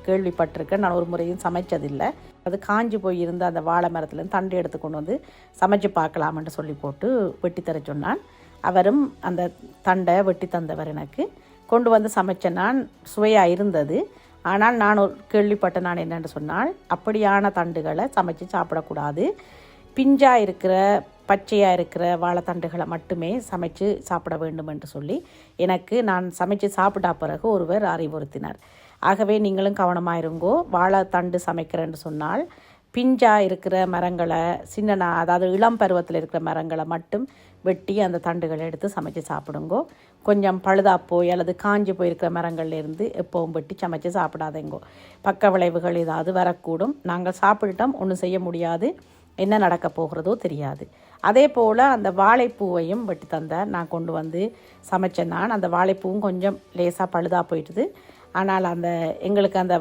கேள்விப்பட்டிருக்கேன். நான் ஒரு முறையும் சமைச்சதில்லை. அது காஞ்சி போயிருந்த அந்த வாழை மரத்துலேருந்து தண்டு எடுத்து கொண்டு வந்து சமைச்சு பார்க்கலாம்னு சொல்லி போட்டு வெட்டி தர சொன்னான். அவரும் அந்த தண்டை வெட்டி தந்தவர் எனக்கு கொண்டு வந்து சமைச்சேன். நான் சுவையாக இருந்தது. ஆனால் நான் ஒரு கேள்விப்பட்ட நான் என்னென்னு சொன்னால், அப்படியான தண்டுகளை சமைச்சு சாப்பிடக்கூடாது. பிஞ்சாக இருக்கிற பச்சையாக இருக்கிற வாழைத்தண்டுகளை மட்டுமே சமைச்சு சாப்பிட வேண்டும் என்று சொல்லி எனக்கு நான் சமைச்சு சாப்பிட்டா பிறகு ஒருவர் அறிவுறுத்தினார். ஆகவே நீங்களும் கவனமாக இருங்கோ. வாழைத்தண்டு சமைக்கிறேன்னு சொன்னால் பிஞ்சாக இருக்கிற மரங்களை அதாவது இளம் பருவத்தில் இருக்கிற மரங்களை மட்டும் வெட்டி அந்த தண்டுகளை எடுத்து சமைச்சு சாப்பிடுங்கோ. கொஞ்சம் பழுதாக போய் அல்லது காஞ்சி போயிருக்கிற மரங்கள்லேருந்து எப்போவும் வெட்டி சமைச்சு சாப்பிடாதேங்கோ. பக்க விளைவுகள் ஏதாவது வரக்கூடும். நாங்கள் சாப்பிட்டுட்டோம், ஒன்றும் செய்ய முடியாது, என்ன நடக்க போகிறதோ தெரியாது. அதே போல் அந்த வாழைப்பூவையும் வெட்டி தந்தார். நான் கொண்டு வந்து சமைச்சேன். நான் அந்த வாழைப்பூவும் கொஞ்சம் லேசாக பழுதாக போயிட்டுது. ஆனால் எங்களுக்கு அந்த